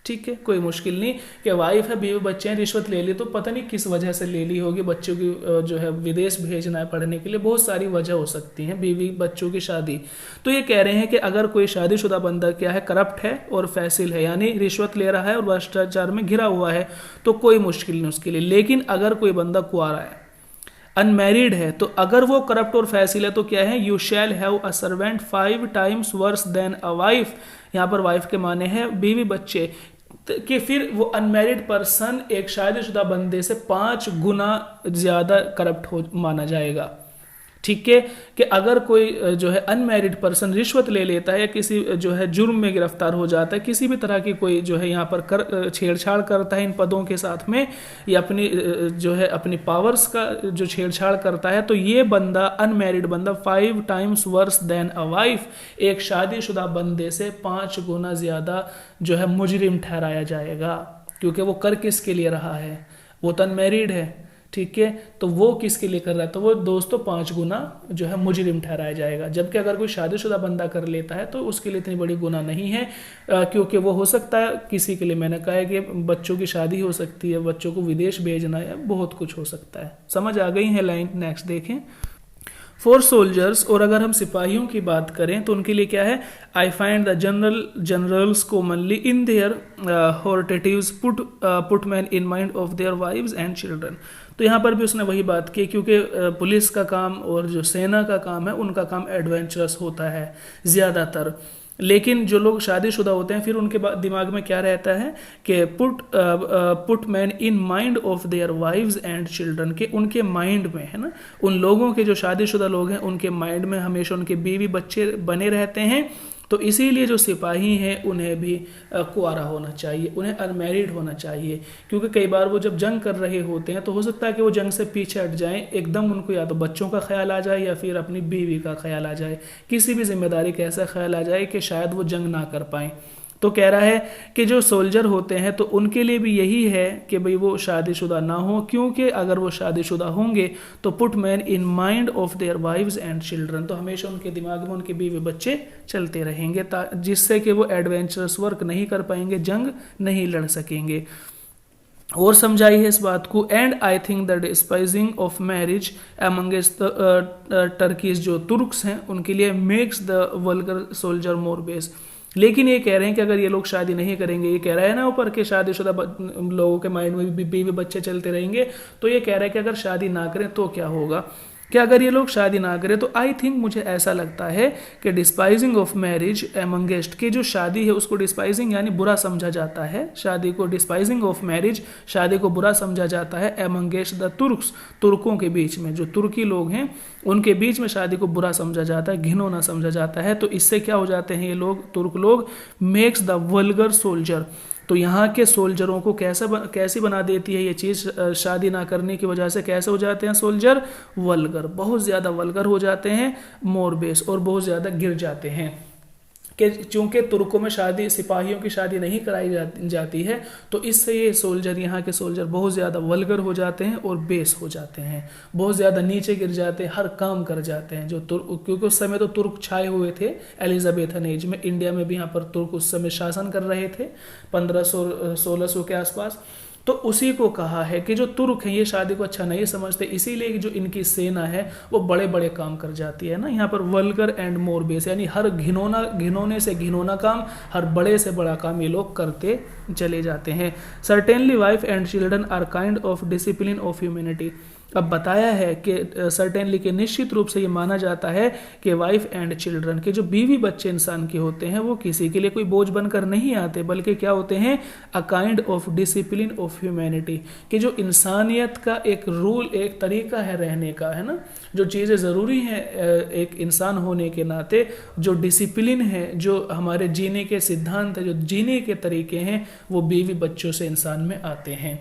ठीक है, कोई मुश्किल नहीं। कि वाइफ है, बीवी बच्चे हैं, रिश्वत ले ली तो पता नहीं किस वजह से ले ली होगी, बच्चों की जो है विदेश भेजना है पढ़ने के लिए, बहुत सारी वजह हो सकती हैं, बीवी बच्चों की शादी। तो ये कह रहे हैं कि अगर कोई शादीशुदा बंदा क्या है, करप्ट है और फैसिल है, यानी रिश्वत ले रहा है और भ्रष्टाचार में घिरा हुआ है, तो कोई मुश्किल नहीं उसके लिए। लेकिन अगर कोई बंदा कुंवारा है, अनमैरिड है, तो अगर वो करप्ट और फैसिल है तो क्या है? You shall have a servant 5 times worse than a wife. यहाँ पर वाइफ के माने हैं बीवी बच्चे, कि फिर वो अनमैरिड पर्सन एक शादीशुदा बंदे से 5 गुना ज्यादा करप्ट हो माना जाएगा, ठीक है। कि अगर कोई जो है अनमैरिड पर्सन रिश्वत ले लेता है या किसी जो है जुर्म में गिरफ्तार हो जाता है, किसी भी तरह की कोई जो है यहाँ पर छेड़छाड़ करता है इन पदों के साथ में, या अपनी जो है अपनी पावर्स का जो छेड़छाड़ करता है, तो ये बंदा अनमैरिड बंदा 5 times worse than a wife, एक शादीशुदा बंदे से 5 गुना ज़्यादा जो है मुजरिम ठहराया जाएगा। क्योंकि वो कर किसके लिए रहा है? वो तो अनमैरिड है, ठीक है, तो वो किसके लिए कर रहा है? तो वो दोस्तों 5 गुना जो है मुजरिम ठहराया जाएगा। जबकि अगर कोई शादीशुदा बंदा कर लेता है तो उसके लिए इतनी बड़ी गुनाह नहीं है, क्योंकि वो हो सकता है किसी के लिए, मैंने कहा है कि बच्चों की शादी हो सकती है, बच्चों को विदेश भेजना है, बहुत कुछ हो सकता है। समझ आ गई है लाइन? नेक्स्ट देखें। फॉर सोल्जर्स, और अगर हम सिपाहियों की बात करें तो उनके लिए क्या है? I find the generals commonly in their hortatives put men in mind of their wives and children. तो यहाँ पर भी उसने वही बात की, क्योंकि पुलिस का काम और जो सेना का काम है उनका काम एडवेंचरस होता है ज़्यादातर। लेकिन जो लोग शादीशुदा होते हैं फिर उनके दिमाग में क्या रहता है कि put men in mind of their wives and children, के उनके माइंड में, है ना, उन लोगों के जो शादीशुदा लोग हैं उनके माइंड में हमेशा उनके बीवी बच्चे बने रहते हैं। तो इसीलिए जो सिपाही हैं उन्हें भी कुंवारा होना चाहिए, उन्हें अनमैरिड होना चाहिए, क्योंकि कई बार वो जब जंग कर रहे होते हैं तो हो सकता है कि वो जंग से पीछे हट जाएं, एकदम उनको या तो बच्चों का ख्याल आ जाए या फिर अपनी बीवी का ख्याल आ जाए, किसी भी जिम्मेदारी का ऐसा ख्याल आ जाए कि शायद वो जंग ना कर पाएँ। तो कह रहा है कि जो सोल्जर होते हैं तो उनके लिए भी यही है कि भाई वो शादीशुदा ना हो, क्योंकि अगर वो शादीशुदा होंगे तो put men in mind of their wives and children, तो हमेशा उनके दिमाग में उनके बीवी बच्चे चलते रहेंगे, जिससे कि वो एडवेंचरस वर्क नहीं कर पाएंगे, जंग नहीं लड़ सकेंगे। और समझाई है इस बात को। And I think the despising of marriage amongst Turkeys, जो तुर्क्स हैं उनके लिए makes the vulgar soldier more base, लेकिन ये कह रहे हैं कि अगर ये लोग शादी नहीं करेंगे, ये कह रहा है ना ऊपर के शादीशुदा लोगों के माइंड में भी बीवी बच्चे चलते रहेंगे, तो ये कह रहा है कि अगर शादी ना करें तो क्या होगा, कि अगर ये लोग शादी ना करें तो आई थिंक मुझे ऐसा लगता है कि डिस्पाइजिंग ऑफ मैरिज एमंगेस्ट, की जो शादी है उसको डिस्पाइजिंग यानी बुरा समझा जाता है, शादी को डिस्पाइजिंग ऑफ मैरिज, शादी को बुरा समझा जाता है एमंगेस्ट द तुर्क्स, तुर्कों के बीच में, जो तुर्की लोग हैं उनके बीच में शादी को बुरा समझा जाता है, घिनौना समझा जाता है। तो इससे क्या हो जाते हैं ये लोग, तुर्क लोग, मेक्स द वल्गर सोल्जर, तो यहाँ के सोल्जरों को कैसी बना देती है ये चीज़, शादी ना करने की वजह से कैसे हो जाते हैं सोल्जर, वल्गर, बहुत ज़्यादा वल्गर हो जाते हैं, मोर बेस, और बहुत ज़्यादा गिर जाते हैं, कि चूंकि तुर्कों में शादी, सिपाहियों की शादी नहीं कराई जाती है, तो इससे ये सोल्जर, यहाँ के सोल्जर बहुत ज़्यादा वल्गर हो जाते हैं और बेस हो जाते हैं, बहुत ज़्यादा नीचे गिर जाते हैं, हर काम कर जाते हैं जो तुर्क, क्योंकि उस समय तो तुर्क छाए हुए थे एलिजाबेथन एज में, इंडिया में भी यहाँ पर तुर्क उस समय शासन कर रहे थे 1500-1600 के आसपास। तो उसी को कहा है कि जो तुर्क हैं ये शादी को अच्छा नहीं समझते, इसीलिए जो इनकी सेना है वो बड़े बड़े काम कर जाती है ना, यहाँ पर वल्गर एंड मोर बेस, यानी हर घिनौने से घिनौना काम, हर बड़े से बड़ा काम ये लोग करते चले जाते हैं। Certainly wife and children are kind of discipline of humanity, अब बताया है कि सर्टेनली के निश्चित रूप से ये माना जाता है कि वाइफ एंड चिल्ड्रन के जो बीवी बच्चे इंसान के होते हैं वो किसी के लिए कोई बोझ बनकर नहीं आते, बल्कि क्या होते हैं, अ kind of discipline of humanity, कि जो इंसानियत का एक रूल, एक तरीका है रहने का, है ना, जो चीज़ें ज़रूरी हैं एक इंसान होने के नाते, जो डिसिप्लिन है, जो हमारे जीने के सिद्धांत है, जो जीने के तरीके हैं, वो बीवी बच्चों से इंसान में आते हैं।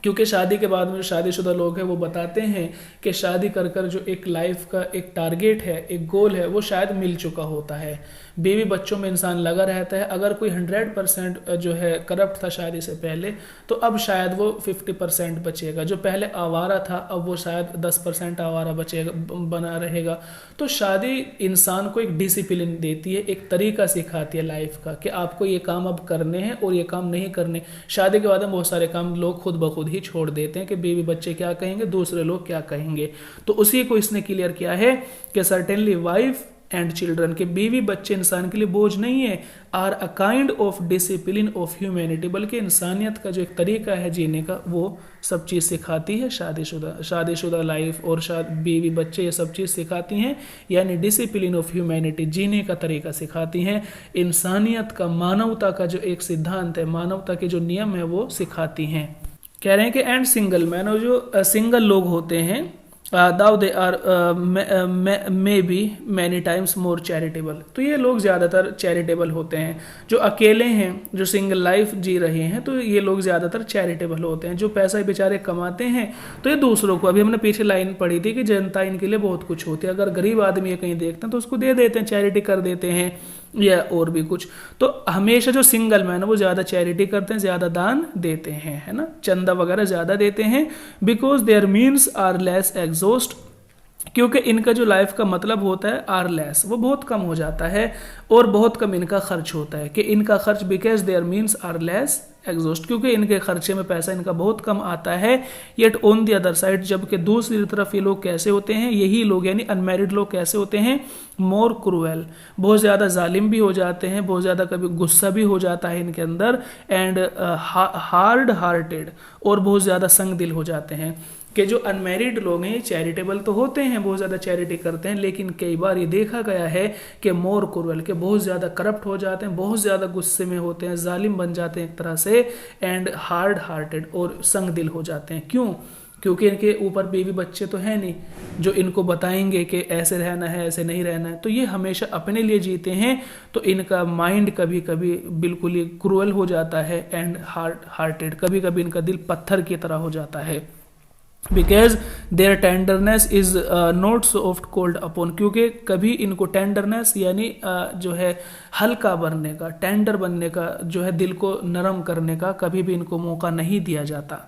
क्योंकि शादी के बाद में जो शादीशुदा लोग हैं वो बताते हैं कि शादी कर कर जो एक लाइफ का एक टारगेट है, एक गोल है, वो शायद मिल चुका होता है, बीवी बच्चों में इंसान लगा रहता है। अगर कोई 100% जो है करप्ट था शादी से पहले, तो अब शायद वो 50% बचेगा, जो पहले आवारा था अब वो शायद 10% आवारा बचेगा, बना रहेगा। तो शादी इंसान को एक डिसिप्लिन देती है, एक तरीका सिखाती है लाइफ का, कि आपको ये काम अब करने हैं और ये काम नहीं करने। शादी के बाद में बहुत सारे काम लोग खुद ब खुद ही छोड़ देते हैं कि बीवी बच्चे क्या कहेंगे, दूसरे लोग क्या कहेंगे। तो उसी को इसने क्लियर किया है कि सर्टेनली वाइफ एंड चिल्ड्रन, के बीवी बच्चे इंसान के लिए बोझ नहीं है, are a kind of discipline of humanity, बल्कि इंसानियत का जो एक तरीका है जीने का वो सब चीज़ सिखाती है शादीशुदा लाइफ, और बीवी बच्चे ये सब चीज़ सिखाती हैं, यानी डिसिप्लिन ऑफ ह्यूमैनिटी, जीने का तरीका सिखाती हैं, इंसानियत का, मानवता का जो एक सिद्धांत है, मानवता के जो नियम है वो सिखाती हैं। कह रहे हैं कि एंड सिंगल मैन, और जो सिंगल लोग होते हैं, though they are may be many times more charitable, तो ये लोग ज़्यादातर चैरिटेबल होते हैं। जो अकेले हैं, जो सिंगल लाइफ जी रहे हैं, तो ये लोग ज़्यादातर चैरिटेबल होते हैं। जो पैसा बेचारे कमाते हैं तो ये दूसरों को, अभी हमने पीछे लाइन पढ़ी थी कि जनता इनके लिए बहुत कुछ होती है, अगर गरीब आदमी ये कहीं देखते हैं तो उसको दे देते हैं, चैरिटी कर देते हैं या और भी कुछ। तो हमेशा जो सिंगल मैन है वो ज़्यादा चैरिटी करते हैं, ज़्यादा दान देते हैं, है ना, चंदा वगैरह ज़्यादा देते हैं। Because their means are less exhaust, क्योंकि इनका जो लाइफ का मतलब होता है आर लेस, वो बहुत कम हो जाता है, और बहुत कम इनका खर्च होता है, कि इनका खर्च because their means are less exhaust, क्योंकि इनके खर्चे में पैसा इनका बहुत कम आता है। Yet on the other side, जबकि दूसरी तरफ ये लोग कैसे होते हैं, यही लोग यानी अनमैरिड लोग कैसे होते हैं, मोर क्रूएल, बहुत ज़्यादा जालिम भी हो जाते हैं, बहुत ज़्यादा कभी गुस्सा भी हो जाता है इनके अंदर, एंड हार्ड हार्टेड, और बहुत ज़्यादा संग दिल हो जाते हैं। कि जो अनमैरिड लोग हैं चैरिटेबल तो होते हैं, बहुत ज़्यादा चैरिटी करते हैं, लेकिन कई बार ये देखा गया है कि मोर क्रूएल, के बहुत ज़्यादा करप्ट हो जाते हैं, बहुत ज़्यादा गुस्से में होते हैं, जालिम बन जाते हैं एक तरह से, एंड हार्ड हार्टेड, और संग दिल हो जाते हैं। क्यों? क्योंकि इनके ऊपर बीवी बच्चे तो है नहीं जो इनको बताएंगे कि ऐसे रहना है, ऐसे नहीं रहना है, तो ये हमेशा अपने लिए जीते हैं, तो इनका माइंड कभी कभी बिल्कुल ही क्रूअल हो जाता है, एंड हार्ड हार्टेड, कभी कभी इनका दिल पत्थर की तरह हो जाता है। Because their tenderness is not soft cold upon, क्योंकि कभी इनको टेंडरनेस यानी जो है हल्का बनने का, टेंडर बनने का, जो है दिल को नरम करने का कभी भी इनको मौका नहीं दिया जाता।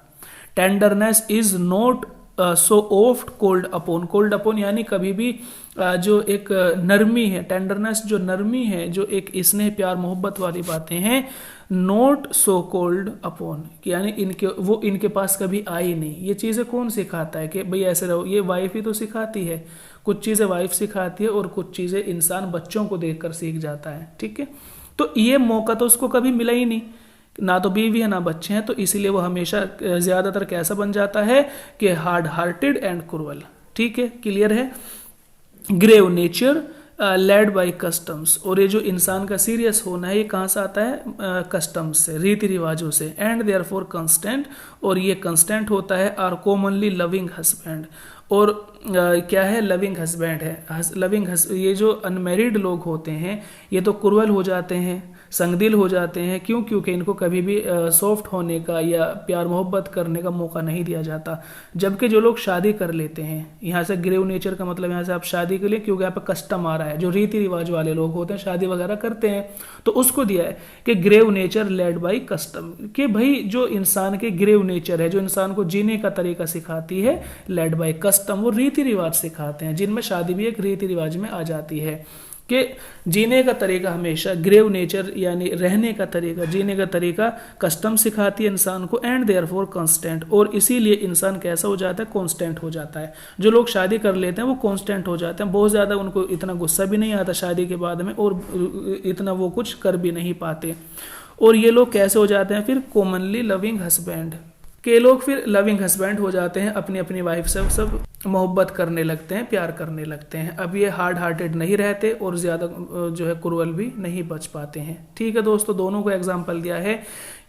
Tenderness is not so oft cold upon यानी कभी भी जो एक नरमी है, टेंडरनेस जो नरमी है, जो एक स्नेह प्यार मोहब्बत वाली बातें हैं, नॉट सो कोल्ड अपॉन, यानी इनके पास कभी आई नहीं। ये चीज़ें कौन सिखाता है कि भाई ऐसे रहो, ये वाइफ ही तो सिखाती है, कुछ चीज़ें वाइफ सिखाती है और कुछ चीज़ें इंसान बच्चों को देखकर सीख जाता है, ठीक है। तो ये मौका तो उसको कभी मिला ही नहीं, ना तो बीवी है ना बच्चे हैं, तो इसीलिए वो हमेशा ज़्यादातर कैसा बन जाता है कि हार्ड हार्टेड एंड क्रूअल। ठीक है, क्लियर है। Grave nature led by customs, और ये जो इंसान का सीरियस होना है ये कहाँ से आता है? कस्टम्स से, रीति रिवाजों से। एंड देयर फॉर कंस्टेंट, और ये कंस्टेंट होता है। आर कॉमनली लविंग हस्बैंड, और क्या है? लविंग हस्बैंड है। लविंग ये जो अनमेरिड लोग होते हैं ये तो क्रूअल हो जाते हैं, संगदिल हो जाते हैं। क्यों? क्योंकि इनको कभी भी सॉफ्ट होने का या प्यार मोहब्बत करने का मौका नहीं दिया जाता। जबकि जो लोग शादी कर लेते हैं, यहाँ से ग्रेव नेचर का मतलब यहाँ से आप शादी के लिए, क्योंकि यहाँ पे कस्टम आ रहा है, जो रीति रिवाज वाले लोग होते हैं शादी वगैरह करते हैं, तो उसको दिया है कि grave nature led by custom, कि भाई जो इंसान के ग्रेव नेचर है, जो इंसान को जीने का तरीका सिखाती है, लेड बाई कस्टम, वो रीति रिवाज सिखाते हैं, जिनमें शादी भी एक रीति रिवाज में आ जाती है। कि जीने का तरीका हमेशा ग्रेव नेचर यानी रहने का तरीका, जीने का तरीका कस्टम सिखाती है इंसान को। एंड देयर फॉर कॉन्स्टेंट, और इसीलिए इंसान कैसा हो जाता है? कॉन्स्टेंट हो जाता है। जो लोग शादी कर लेते हैं वो कॉन्स्टेंट हो जाते हैं, बहुत ज़्यादा उनको इतना गुस्सा भी नहीं आता शादी के बाद में, और इतना वो कुछ कर भी नहीं पाते। और ये लोग कैसे हो जाते हैं फिर? कॉमनली लविंग हस्बैंड, के लोग फिर लविंग हस्बैंड हो जाते हैं, अपनी अपनी वाइफ से सब मोहब्बत करने लगते हैं, प्यार करने लगते हैं। अब ये हार्ड हार्टेड नहीं रहते और ज़्यादा जो है क्रूअल भी नहीं बच पाते हैं। ठीक है दोस्तों, दोनों को एग्जांपल दिया है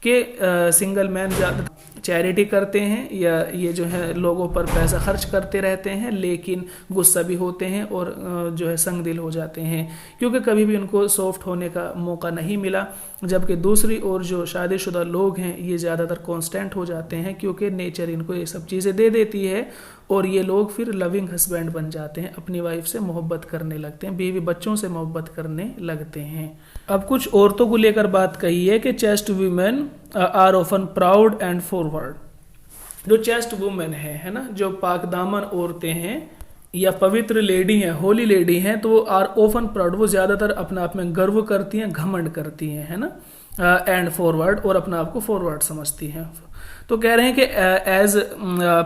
कि सिंगल मैन ज़्यादा चैरिटी करते हैं या ये जो है लोगों पर पैसा खर्च करते रहते हैं, लेकिन गुस्सा भी होते हैं और जो है संग दिल हो जाते हैं, क्योंकि कभी भी उनको सॉफ्ट होने का मौका नहीं मिला। जबकि दूसरी ओर जो शादीशुदा लोग हैं ये ज़्यादातर कांस्टेंट हो जाते हैं, क्योंकि नेचर इनको ये सब चीज़ें दे देती है, और ये लोग फिर लविंग हस्बैंड बन जाते हैं, अपनी वाइफ से मोहब्बत करने लगते हैं, बीवी बच्चों से मोहब्बत करने लगते हैं। अब कुछ औरतों को लेकर बात कही है कि chaste women are often proud and forward. जो चेस्ट वुमेन है ना, जो पाकदामन औरतें हैं या पवित्र लेडी हैं, होली लेडी हैं, तो वो आर ऑफन प्राउड, वो ज़्यादातर अपने आप में गर्व करती हैं, घमंड करती हैं, है ना। एंड फॉरवर्ड, और अपने आप को फॉरवर्ड समझती हैं। तो कह रहे हैं कि as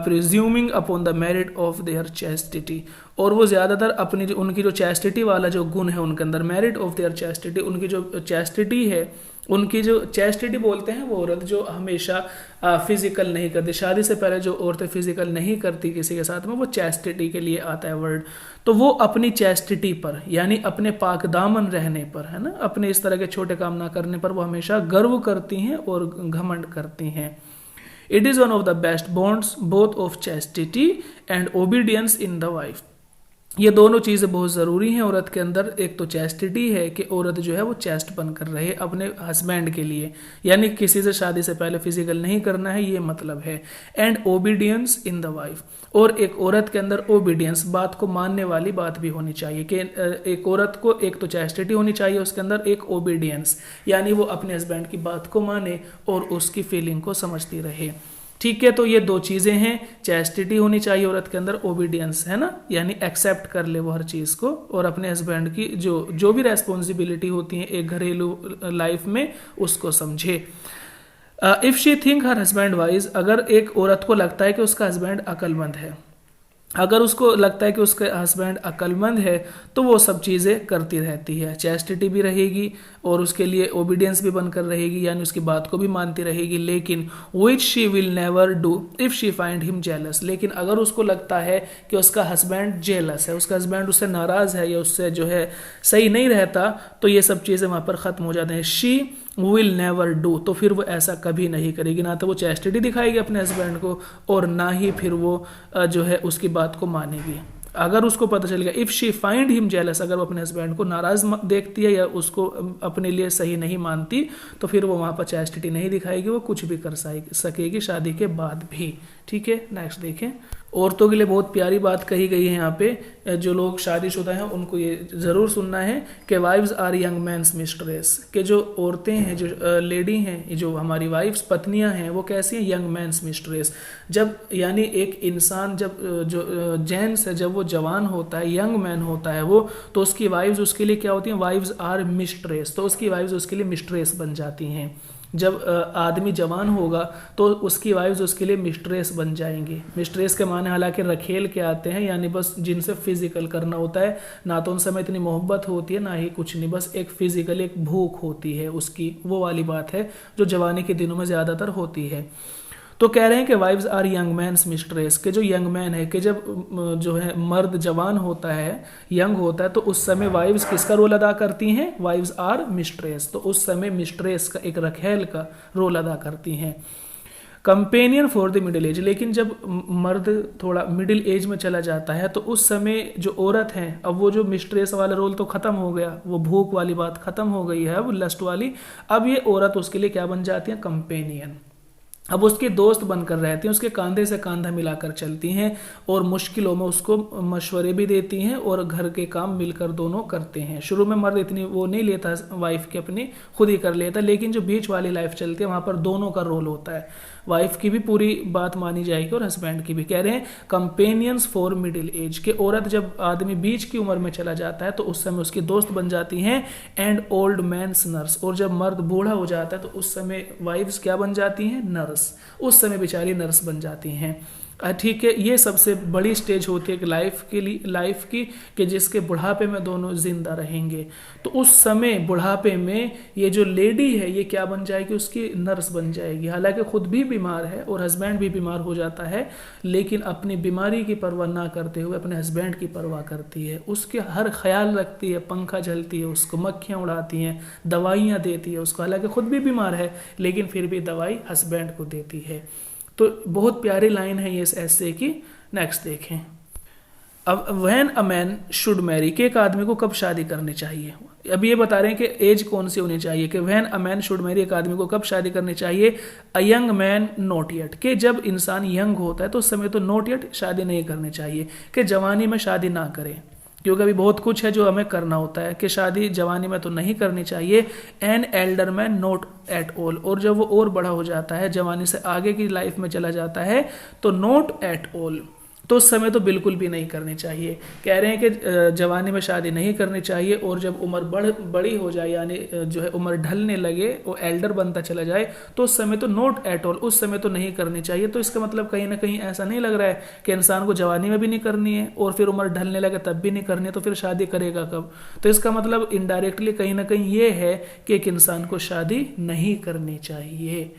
presuming upon the merit of their chastity, और वो ज़्यादातर अपनी जो उनकी जो चैस्टिटी वाला जो गुण है उनके अंदर, मेरिट ऑफ देयर चैस्टिटी, उनकी जो चैस्टिटी है, उनकी जो चैस्टिटी बोलते हैं वो औरत जो हमेशा फिजिकल नहीं करती, शादी से पहले जो औरतें फिजिकल नहीं करती किसी के साथ में, वो चैस्टिटी के लिए आता है वर्ड। तो वो अपनी चैस्टिटी पर यानी अपने पाकदामन रहने पर, है ना, अपने इस तरह के छोटे काम ना करने पर वो हमेशा गर्व करती हैं और घमंड करती हैं। It is one of the best bonds both of chastity and obedience in the wife. ये दोनों चीज़ें बहुत ज़रूरी हैं औरत के अंदर। एक तो चैस्टिटी है कि औरत जो है वो चैस्ट बनकर रहे अपने हस्बैंड के लिए, यानी किसी से शादी से पहले फिजिकल नहीं करना है, ये मतलब है। And obedience in the wife, और एक औरत के अंदर ओबीडियंस, बात को मानने वाली बात भी होनी चाहिए कि एक औरत को एक तो चैस्टिटी होनी चाहिए, उसके अंदर एक ओबीडियंस, यानी वो अपने हस्बैंड की बात को माने और उसकी फीलिंग को समझती रहे। ठीक है, तो ये दो चीज़ें हैं, चैस्टिटी होनी चाहिए औरत के अंदर, ओबीडियंस, है ना, यानी एक्सेप्ट कर ले वो हर चीज़ को, और अपने हस्बैंड की जो भी रेस्पॉन्सिबिलिटी होती है एक घरेलू लाइफ में उसको समझे। If she think her husband wise, अगर एक औरत को लगता है कि उसका हस्बैंड अक्लमंद है, अगर उसको लगता है कि उसका हस्बैंड अक्लमंद है, तो वो सब चीज़ें करती रहती है, चैस्टिटी भी रहेगी और उसके लिए ओबीडियंस भी बनकर रहेगी, यानी उसकी बात को भी मानती रहेगी। लेकिन which she will never do if she find him jealous, लेकिन अगर उसको लगता है कि उसका हस्बैंड जेलस है, उसका हस्बैंड उससे नाराज़ है या उससे जो है सही नहीं रहता, तो ये सब चीज़ें वहाँ पर ख़त्म हो जाती हैं। शी विल नेवर डू, तो फिर वो ऐसा कभी नहीं करेगी, ना तो वो चैस्टिटी दिखाएगी अपने हस्बैंड को और ना ही फिर वो जो है उसकी बात को मानेगी। अगर उसको पता चलेगा, if she find him jealous, अगर वो अपने हस्बैंड को नाराज़ देखती है या उसको अपने लिए सही नहीं मानती, तो फिर वो वहाँ पर चैस्टिटी नहीं दिखाएगी, वो कुछ भी कर सकेगी शादी के बाद भी। ठीक है, नेक्स्ट देखें। औरतों के लिए बहुत प्यारी बात कही गई है यहाँ पे, जो लोग शादीशुदा हैं उनको ये ज़रूर सुनना है कि wives are young men's mistress, कि जो औरतें हैं, जो लेडी हैं, जो हमारी वाइफ्स पत्नियां हैं, वो कैसी हैं? Young men's mistress. जब यानी एक इंसान जब जो जेंट्स है, जब वो जवान होता है, यंग मैन होता है वो, तो उसकी वाइव्स उसके लिए क्या होती हैं? वाइव्स आर मिस्ट्रेस, तो उसकी वाइव्स उसके लिए मिस्ट्रेस बन जाती हैं। जब आदमी जवान होगा तो उसकी वाइफ्स उसके लिए मिस्ट्रेस बन जाएंगी। मिस्ट्रेस के माने हालांकि रखेल के आते हैं, यानी बस जिनसे फिजिकल करना होता है, ना तो उनसे में इतनी मोहब्बत होती है ना ही कुछ नहीं, बस एक फिजिकल एक भूख होती है उसकी, वो वाली बात है जो जवानी के दिनों में ज़्यादातर होती है। तो कह रहे हैं कि wives are young men's mistress, के जो यंग मैन है, कि जब जो है मर्द जवान होता है, यंग होता है, तो उस समय वाइव्स किसका रोल अदा करती हैं? वाइव्स आर मिस्ट्रेस, तो उस समय मिस्ट्रेस का, एक रखेल का रोल अदा करती हैं। Companion for the middle age, लेकिन जब मर्द थोड़ा मिडिल एज में चला जाता है तो उस समय जो औरत है, अब वो जो मिस्ट्रेस वाला रोल तो खत्म हो गया, वो भूख वाली बात खत्म हो गई है, वो लस्ट वाली, अब ये औरत उसके लिए क्या बन जाती है? कंपेनियन। अब उसके दोस्त बनकर रहती हैं, उसके कंधे से कंधा मिलाकर चलती हैं और मुश्किलों में उसको मशवरे भी देती हैं और घर के काम मिलकर दोनों करते हैं। शुरू में मर्द इतनी वो नहीं लेता वाइफ की, अपनी खुद ही कर लेता, लेकिन जो बीच वाली लाइफ चलती है वहां पर दोनों का रोल होता है, वाइफ की भी पूरी बात मानी जाएगी और हस्बैंड की भी। कह रहे हैं कंपेनियंस फॉर मिडिल एज, के औरत जब आदमी बीच की उम्र में चला जाता है तो उस समय उसकी दोस्त बन जाती हैं। एंड ओल्ड मैन्स नर्स, और जब मर्द बूढ़ा हो जाता है तो उस समय वाइफ्स क्या बन जाती हैं? नर्स, उस समय बेचारी नर्स बन जाती हैं। ठीक है, ये सबसे बड़ी स्टेज होती है लाइफ के लिए, लाइफ की, कि जिसके बुढ़ापे में दोनों जिंदा रहेंगे। तो उस समय बुढ़ापे में ये जो लेडी है ये क्या बन जाएगी? उसकी नर्स बन जाएगी। हालांकि खुद भी बीमार है और हस्बैंड भी बीमार हो जाता है, लेकिन अपनी बीमारी की परवाह ना करते हुए अपने हस्बैंड की परवाह करती है, उसके हर ख्याल रखती है, पंखा झलती है, उसको मक्खियाँ उड़ाती हैं, दवाइयाँ देती है उसको, हालांकि खुद भी बीमार है लेकिन फिर भी दवाई हस्बैंड को देती है। तो बहुत प्यारी लाइन है ये इस ऐसे की। नेक्स्ट देखें, अब when a man should Mary, कि एक आदमी को कब शादी करनी चाहिए। अब ये बता रहे हैं कि एज कौन सी होनी चाहिए, कि when a man should Mary, एक आदमी को कब शादी करनी चाहिए। A young man not yet, कि जब इंसान यंग होता है तो उस समय तो नॉट येट शादी नहीं करनी चाहिए, कि जवानी में शादी ना करें, क्योंकि अभी बहुत कुछ है जो हमें करना होता है, कि शादी जवानी में तो नहीं करनी चाहिए। An elder man not at all, और जब वो और बड़ा हो जाता है, जवानी से आगे की लाइफ में चला जाता है, तो नॉट एट ऑल, तो उस समय तो बिल्कुल भी नहीं करनी चाहिए। कह रहे हैं कि जवानी में शादी नहीं करनी चाहिए, और जब उम्र बड़ी हो जाए, यानी जो है उम्र ढलने लगे, वो एल्डर बनता चला जाए, तो उस समय तो नॉट एट ऑल, उस समय तो नहीं करनी चाहिए। तो इसका मतलब कहीं ना कहीं ऐसा नहीं लग रहा है कि इंसान को जवानी में भी नहीं करनी है और फिर उम्र ढलने लगे तब भी नहीं करनी है, तो फिर शादी करेगा कब? तो इसका मतलब इनडायरेक्टली कहीं ना कहीं ये है कि एक इंसान को शादी नहीं करनी चाहिए।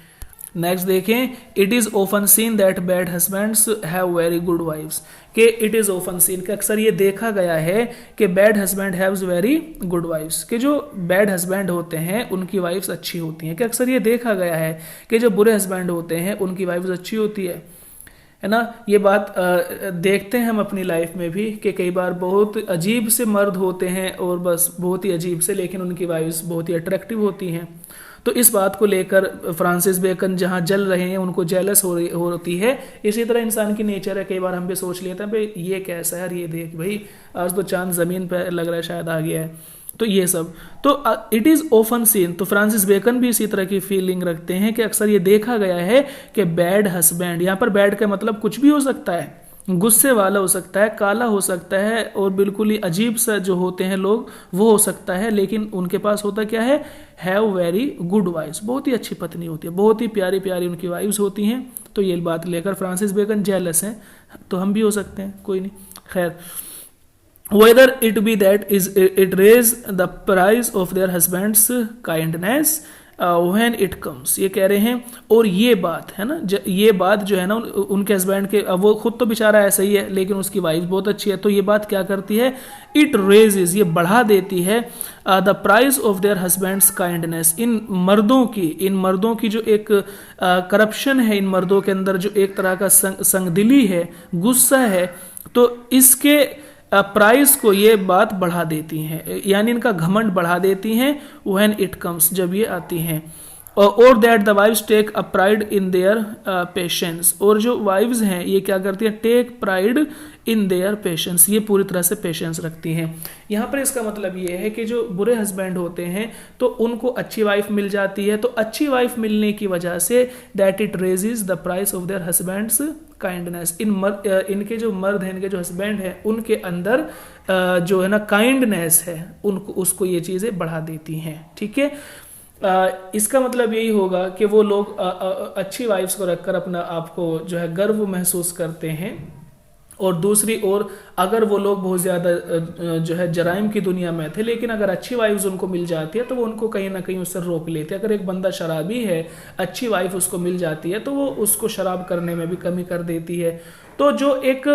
नेक्स्ट देखें, it is often seen that bad husbands have very good wifes, कि इट इज ओफन सीन, कि अक्सर ये देखा गया है कि bad husband haves very good wifes, कि जो बैड हस्बैंड होते हैं उनकी वाइफ्स अच्छी होती हैं। कि अक्सर ये देखा गया है कि जो बुरे हस्बैंड होते हैं उनकी वाइफ्स अच्छी होती है ना। ये बात देखते हैं हम अपनी लाइफ में भी, कि कई बार बहुत अजीब से मर्द होते हैं और बस बहुत ही अजीब से, लेकिन उनकी वाइफ्स बहुत ही अट्रैक्टिव होती हैं। तो इस बात को लेकर फ्रांसिस बेकन जहाँ जल रहे हैं उनको जेलस होती है। इसी तरह इंसान की नेचर है, कई बार हम भी सोच लेते हैं भाई ये कैसा है यार, ये देख भाई आज तो चांद जमीन पर लग रहा है शायद आ गया है, तो ये सब। तो इट इज ओफन सीन, तो फ्रांसिस बेकन भी इसी तरह की फीलिंग रखते हैं कि अक्सर ये देखा गया है कि बैड हस्बैंड, यहाँ पर बैड का मतलब कुछ भी हो सकता है, गुस्से वाला हो सकता है, काला हो सकता है, और बिल्कुल ही अजीब सा जो होते हैं लोग वो हो सकता है, लेकिन उनके पास होता क्या है? हैव वेरी गुड वाइफ्स, बहुत ही अच्छी पत्नी होती है, बहुत ही प्यारी प्यारी उनकी वाइफ्स होती हैं। तो ये बात लेकर फ्रांसिस बेकन जेलस हैं, तो हम भी हो सकते हैं, कोई नहीं। खैर, whether it be that is it raise the price of their husband's kindness when it comes, ये कह रहे हैं। और ये बात है ना, ये बात जो है ना उनके हस्बैंड के, अब वो खुद तो बेचारा ऐसा ही है लेकिन उसकी वाइफ बहुत अच्छी है, तो ये बात क्या करती है? इट रेजेस, ये बढ़ा देती है the price of their husbands kindness, इन मर्दों की जो एक करप्शन है, इन मर्दों के अंदर जो एक तरह का संगदिली है, गुस्सा है, तो इसके प्राइस को ये बात बढ़ा देती हैं, यानी इनका घमंड बढ़ा देती हैं। व्हेन इट कम्स, जब ये आती हैं। और that the wives take a pride in their patience, और जो वाइव्स हैं ये क्या करती हैं? Take pride in their patience, ये पूरी तरह से पेशेंस रखती हैं। यहाँ पर इसका मतलब ये है कि जो बुरे हस्बैंड होते हैं तो उनको अच्छी वाइफ मिल जाती है, तो अच्छी वाइफ मिलने की वजह से that it raises the price of their husbands kindness, इनके जो मर्द हैं, इनके जो हस्बैंड हैं, उनके अंदर जो है ना काइंडनेस है, उनको उसको ये चीज़ें बढ़ा देती हैं। ठीक है, इसका मतलब यही होगा कि वो लोग अच्छी वाइफ्स को रखकर अपना आपको जो है गर्व महसूस करते हैं। और दूसरी ओर अगर वो लोग बहुत ज़्यादा जो है जराइम की दुनिया में थे, लेकिन अगर अच्छी वाइफ्स उनको मिल जाती है तो वो उनको कहीं ना कहीं उससे रोक लेते हैं। अगर एक बंदा शराबी है, अच्छी वाइफ उसको मिल जाती है तो वो उसको शराब करने में भी कमी कर देती है। तो जो एक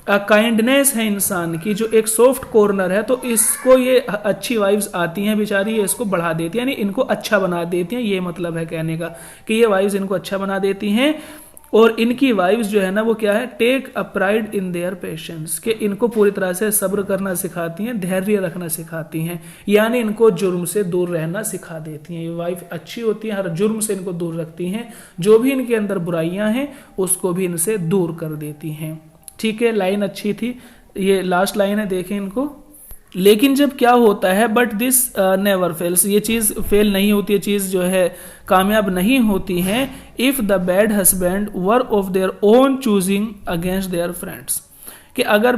काइंडनेस है इंसान की, जो एक सॉफ्ट कॉर्नर है, तो इसको ये अच्छी वाइफ्स आती हैं बेचारी, ये इसको बढ़ा देती हैं, यानी इनको अच्छा बना देती हैं। ये मतलब है कहने का कि ये वाइफ्स इनको अच्छा बना देती हैं। और इनकी वाइफ्स जो है ना वो क्या है, take a pride in their patience, कि इनको पूरी तरह से सब्र करना सिखाती हैं, धैर्य रखना सिखाती हैं, यानी इनको जुर्म से दूर रहना सिखा देती हैं। ये वाइफ अच्छी होती हैं, हर जुर्म से इनको दूर रखती हैं, जो भी इनके अंदर बुराइयां हैं उसको भी इनसे दूर कर देती हैं। ठीक है, लाइन अच्छी थी, ये लास्ट लाइन है, देखें इनको। लेकिन जब क्या होता है, बट दिस नेवर फेल्स, ये चीज़ फेल नहीं होती है, चीज़ जो है कामयाब नहीं होती है। If the bad husband were of their own choosing against their friends, कि अगर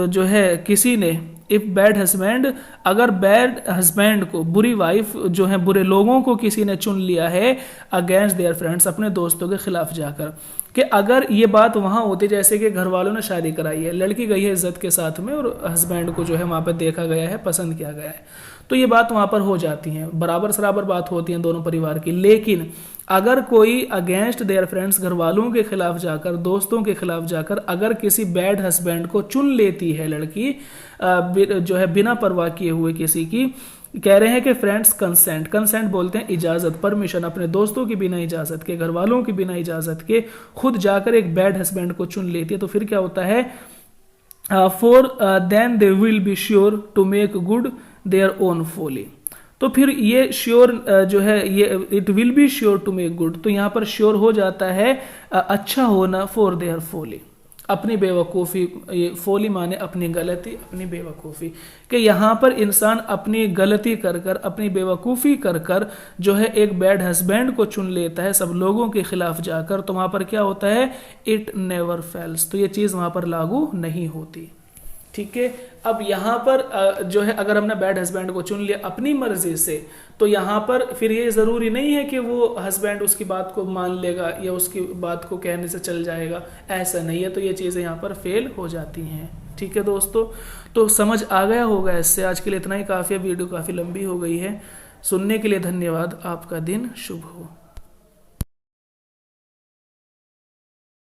जो है किसी ने, इफ बैड हस्बैंड, अगर बैड हस्बैंड को, बुरी वाइफ जो है, बुरे लोगों को किसी ने चुन लिया है अगेंस्ट देयर फ्रेंड्स, अपने दोस्तों के खिलाफ जाकर, कि अगर ये बात वहाँ होती जैसे कि घर वालों ने शादी कराई है, लड़की गई है इज्जत के साथ में और हस्बैंड को जो है वहाँ पर देखा गया है, पसंद किया गया है, तो ये बात वहाँ पर हो जाती है, बराबर सराबर बात होती है दोनों परिवार की। लेकिन अगर कोई अगेंस्ट देयर फ्रेंड्स, घर वालों के खिलाफ जाकर, दोस्तों के खिलाफ जाकर अगर किसी बैड हस्बैंड को चुन लेती है लड़की, जो है बिना परवाह किए हुए किसी की, कह रहे हैं कि फ्रेंड्स कंसेंट, कंसेंट बोलते हैं इजाज़त, परमिशन, अपने दोस्तों की बिना इजाज़त के, घर वालों की बिना इजाज़त के खुद जाकर एक बैड हस्बैंड को चुन लेती है, तो फिर क्या होता है, for then they will be sure to make good their own folly, तो फिर ये श्योर जो है, ये it will be sure to make good, तो यहाँ पर श्योर हो जाता है अच्छा होना, फॉर देयर फॉली, अपनी बेवकूफ़ी, ये फोली माने अपनी गलती, अपनी बेवकूफ़ी, कि यहाँ पर इंसान अपनी गलती कर कर, अपनी बेवकूफ़ी कर कर जो है एक बैड हस्बैंड को चुन लेता है सब लोगों के खिलाफ जाकर, तो वहाँ पर क्या होता है, इट नेवर फेल्स, तो ये चीज़ वहाँ पर लागू नहीं होती। ठीक है, अब यहाँ पर जो है अगर हमने बैड हस्बैंड को चुन लिया अपनी मर्जी से, तो यहाँ पर फिर ये ज़रूरी नहीं है कि वो हस्बैंड उसकी बात को मान लेगा या उसकी बात को कहने से चल जाएगा, ऐसा नहीं है, तो ये चीज़ें यहाँ पर फेल हो जाती हैं। ठीक है दोस्तों, तो समझ आ गया होगा इससे। आज के लिए इतना ही काफ़ी है, वीडियो काफ़ी लंबी हो गई है। सुनने के लिए धन्यवाद, आपका दिन शुभ हो।